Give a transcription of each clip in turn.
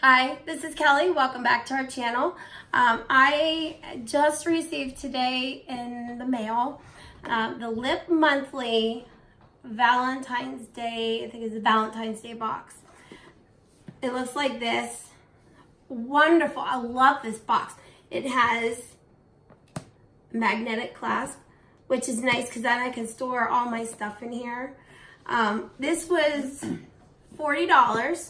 Hi, this is Kelly. Welcome back to our channel. I just received today in the mail the Lip Monthly Valentine's Day, I think it's a Valentine's Day box. It looks like this. Wonderful. I love this box. It has magnetic clasp, which is nice because then I can store all my stuff in here. This was $40.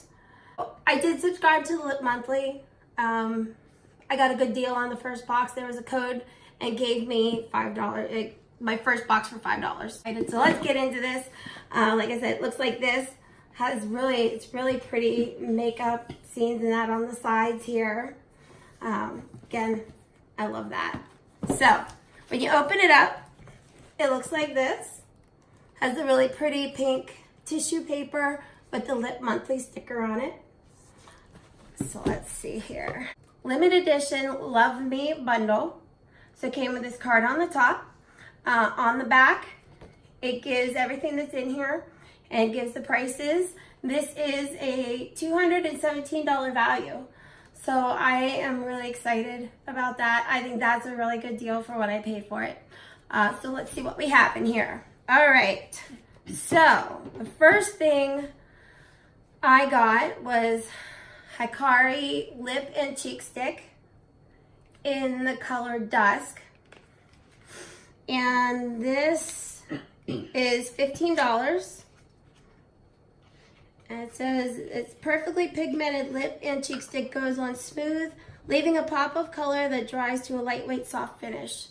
I did subscribe to the Lip Monthly. I got a good deal on the first box. There was a code and gave me $5, my first box for $5. So let's get into this. Like I said, it looks like this. It's really pretty makeup scenes and that on the sides here. Again, I love that. So when you open it up, it looks like this. Has the really pretty pink tissue paper with the Lip Monthly sticker on it. So let's see here. Limited edition Love Me bundle. So it came with this card on the top. On the back, it gives everything that's in here and gives the prices. This is a $217 value. So I am really excited about that. I think that's a really good deal for what I paid for it. So let's see what we have in here. All right. So the first thing I got was Hikari lip and cheek stick in the color Dusk. And this is $15. And it says it's perfectly pigmented lip and cheek stick, goes on smooth, leaving a pop of color that dries to a lightweight soft finish.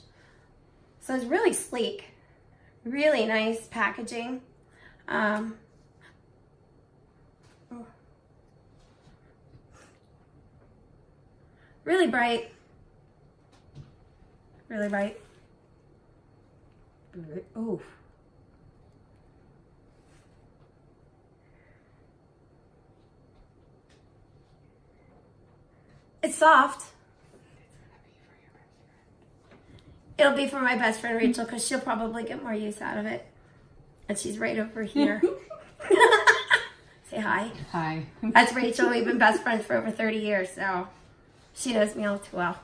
So it's really sleek. Really nice packaging. Really bright. Really bright. Oh. It's soft. It'll be for my best friend Rachel because she'll probably get more use out of it. And she's right over here. Say hi. Hi. That's Rachel. We've been best friends for over 30 years, so she knows me all too well.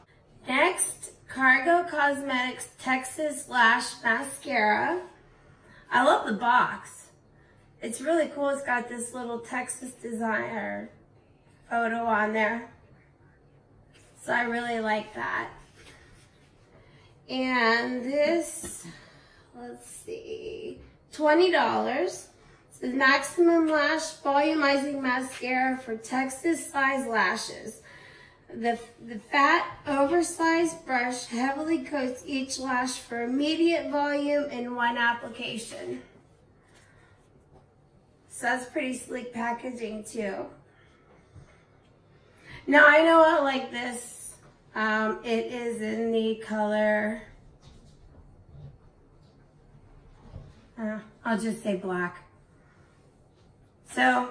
Next, Cargo Cosmetics Texas Lash Mascara. I love the box. It's really cool. It's got this little Texas designer photo on there. So I really like that. And this, let's see, $20. This is Maximum Lash Volumizing Mascara for Texas size lashes. The fat, oversized brush heavily coats each lash for immediate volume in one application. So that's pretty sleek packaging too. Now I know I like this. It is in the color, I'll just say black. So,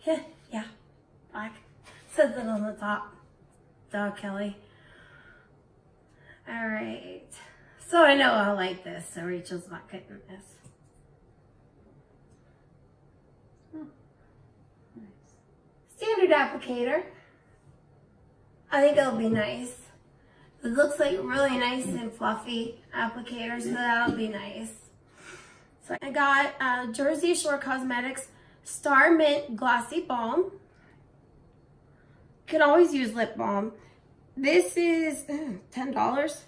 yeah, black. Says it on the top. Duh, Kelly. All right. So I know I like this, so Rachel's not getting this. Nice. Standard applicator. I think it'll be nice. It looks like really nice and fluffy applicator, so that'll be nice. So I got Jersey Shore Cosmetics Star Mint Glossy Balm. Can always use lip balm. This is $10.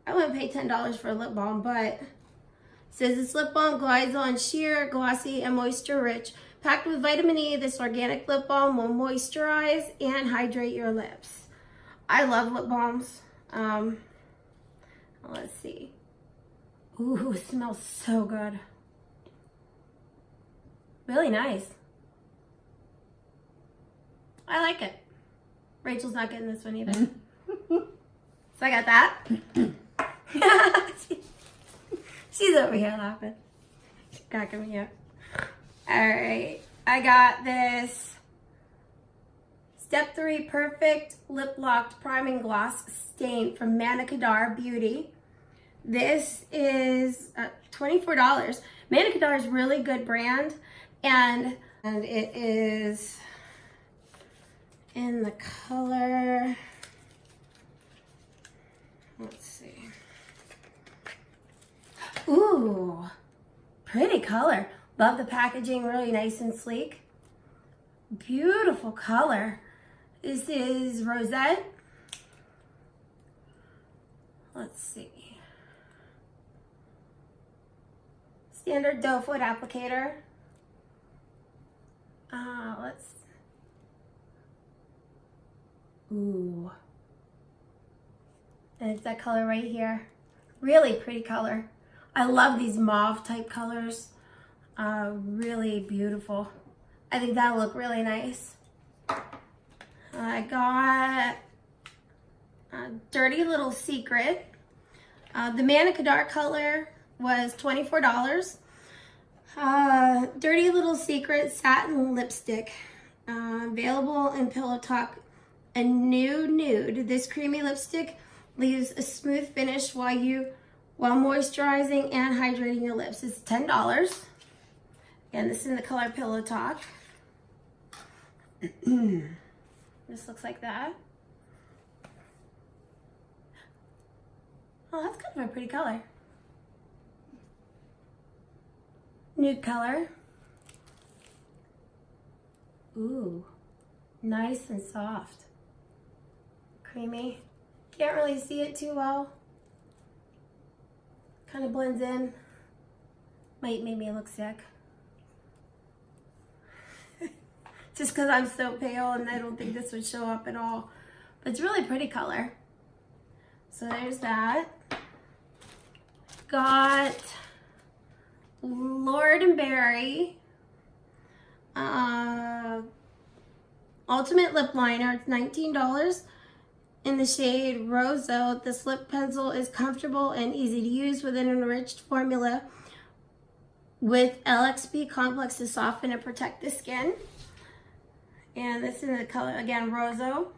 I wouldn't pay $10 for a lip balm, but it says this lip balm glides on sheer, glossy, and moisture rich. Packed with vitamin E, this organic lip balm will moisturize and hydrate your lips. I love lip balms. Let's see. Ooh, it smells so good. Really nice. I like it. Rachel's not getting this one either. So I got that. She's over here laughing. She's cracking me up. Alright. I got this Step 3 Perfect Lip Locked Priming Gloss Stain from Manicadar Beauty. This is $24. Manicadar is a really good brand, and it is in the color, let's see. Ooh, pretty color. Love the packaging, really nice and sleek. Beautiful color. This is Rosette. Let's see. Standard doe foot applicator. Ooh. And it's that color right here. Really pretty color. I love these mauve type colors. Really beautiful. I think that'll look really nice. I got Dirty Little Secret. The Manica Dark color was $24. Dirty Little Secret Satin Lipstick. Available in Pillow Talk and Nude. This creamy lipstick leaves a smooth finish while moisturizing and hydrating your lips. It's $10. And this is in the color Pillow Talk. This looks like that. Oh, that's kind of a pretty color. Nude color. Ooh, nice and soft. Creamy. Can't really see it too well. Kind of blends in. Might make me look sick. Just because I'm so pale and I don't think this would show up at all. But it's really pretty color. So there's that. Got Lord and Berry Ultimate Lip Liner. It's $19 in the shade Roseau. This lip pencil is comfortable and easy to use with an enriched formula with LXP complex to soften and protect the skin. And this is in the color, again, Roseau.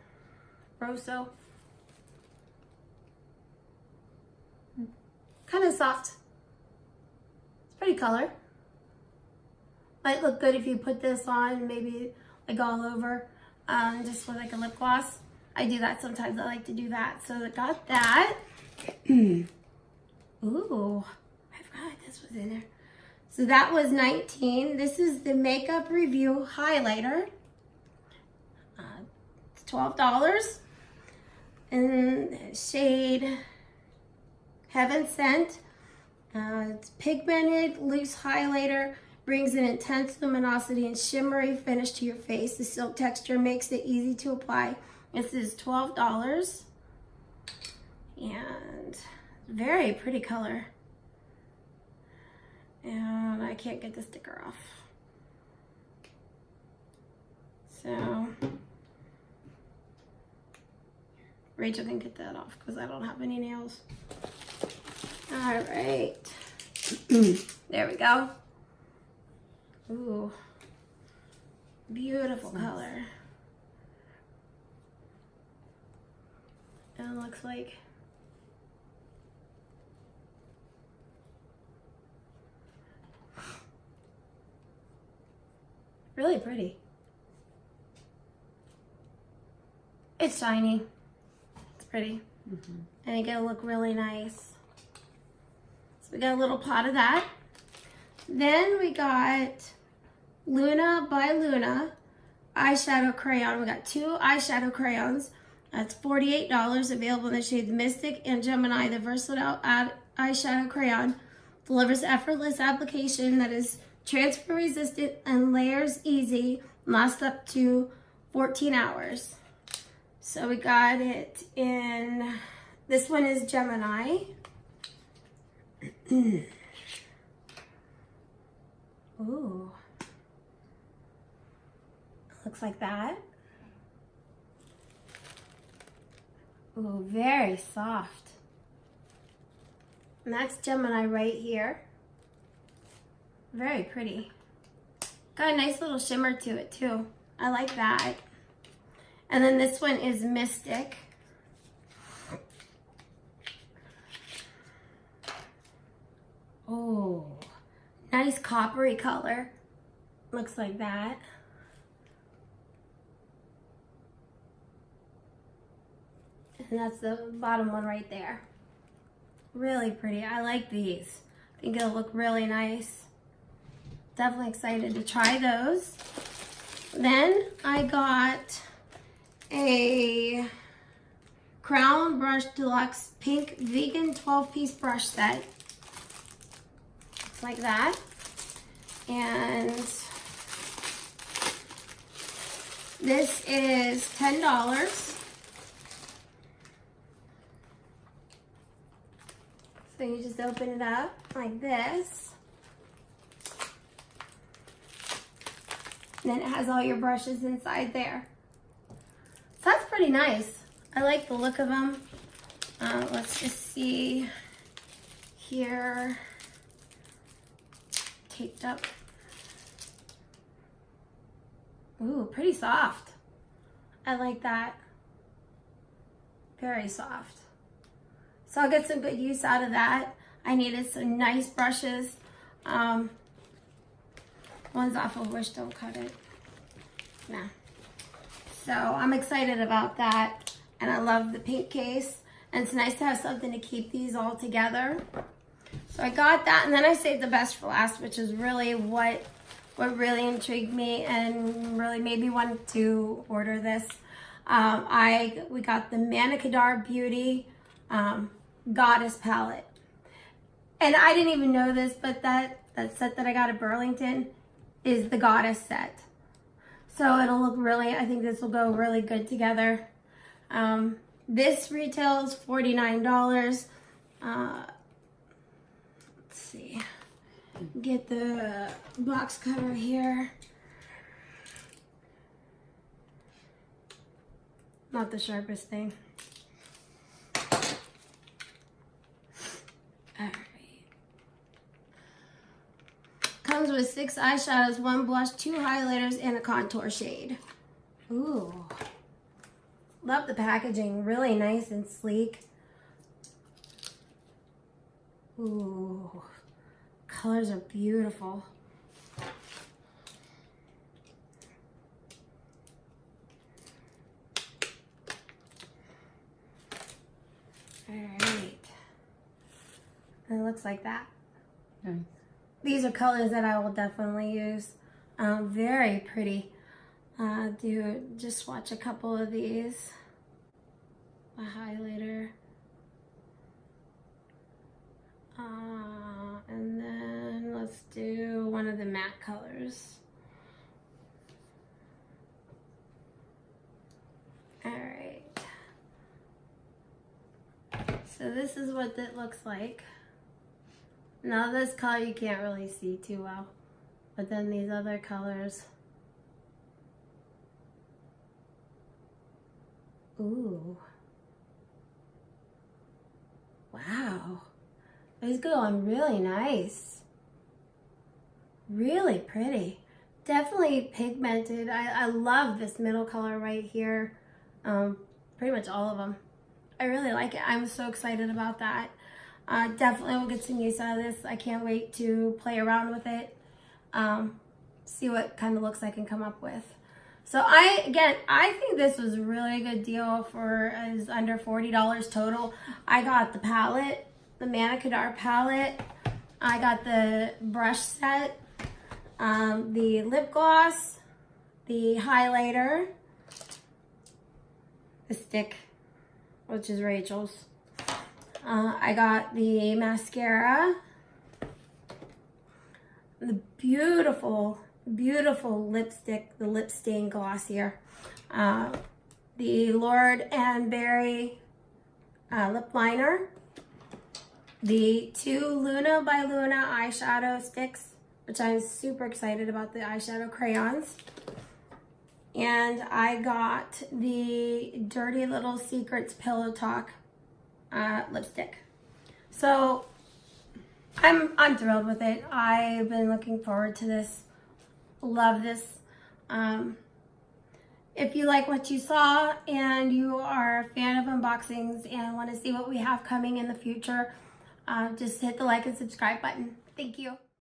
Kind of soft. It's pretty color. Might look good if you put this on, maybe like all over, just with like a lip gloss. I do that sometimes. I like to do that. So I got that. Ooh, I forgot this was in there. So that was $19. This is the Makeup Review Highlighter. It's $12. And shade Heaven Sent. It's pigmented, loose highlighter. Brings an intense luminosity and shimmery finish to your face. The silk texture makes it easy to apply. This is $12. And very pretty color. And I can't get the sticker off. So Rachel can get that off because I don't have any nails. All right. There we go. Ooh. Beautiful color. And it looks like really pretty. It's shiny. It's pretty. And it's gonna look really nice. So we got a little pot of that. Then we got Luna by Luna eyeshadow crayon. We got 2 eyeshadow crayons. That's $48, available in the shades Mystic and Gemini. The versatile eyeshadow crayon delivers effortless application that is transfer resistant and layers easy, lasts up to 14 hours. So we got it in, this one is Gemini. Ooh. Looks like that. Ooh, very soft. And that's Gemini right here. Very pretty. Got a nice little shimmer to it too. I like that. And then this one is Mystic. Oh, nice coppery color. Looks like that. And that's the bottom one right there. Really pretty. I like these. I think it'll look really nice. Definitely excited to try those. Then I got a Crown Brush Deluxe Pink Vegan 12-piece brush set. It's like that. And this is $10. So you just open it up like this. And then it has all your brushes inside there. So that's pretty nice. I like the look of them. Let's just see here. Taped up. Ooh, pretty soft. I like that. Very soft. So I'll get some good use out of that. I needed some nice brushes. One's off of Wish Don't Cut It. Nah. So I'm excited about that. And I love the pink case. And it's nice to have something to keep these all together. So I got that, and then I saved the best for last, which is really what really intrigued me and really made me want to order this. We got the Manicadar Beauty Goddess palette. And I didn't even know this, but that set that I got at Burlington is the Goddess set. So it'll look really, I think this will go really good together. This retails $49. Let's see. Get the box cover here. Not the sharpest thing. Alright. Comes with 6 eyeshadows, 1 blush, 2 highlighters, and a contour shade. Ooh. Love the packaging. Really nice and sleek. Ooh. Colors are beautiful. Alright. It looks like that. Nice. These are colors that I will definitely use. Very pretty. Just swatch a couple of these. A highlighter. And then let's do one of the matte colors. Alright. So this is what it looks like. Now this color you can't really see too well. But then these other colors. Ooh. Wow. These go on really nice. Really pretty. Definitely pigmented. I love this middle color right here. Pretty much all of them. I really like it. I'm so excited about that. Definitely will get some use out of this. I can't wait to play around with it. See what kind of looks I can come up with. So I think this was a really good deal for is under $40 total. I got the palette, the Manicadar palette. I got the brush set, the lip gloss, the highlighter, the stick, which is Rachel's. I got the mascara, the beautiful lipstick, the lip stain gloss here, the Lord and Berry lip liner, the 2 Luna by Luna eyeshadow sticks, which I'm super excited about, the eyeshadow crayons. And I got the Dirty Little Secrets Pillow Talk lipstick. So I'm thrilled with it. I've been looking forward to this. Love this. If you like what you saw and you are a fan of unboxings and want to see what we have coming in the future, just hit the like and subscribe button. Thank you.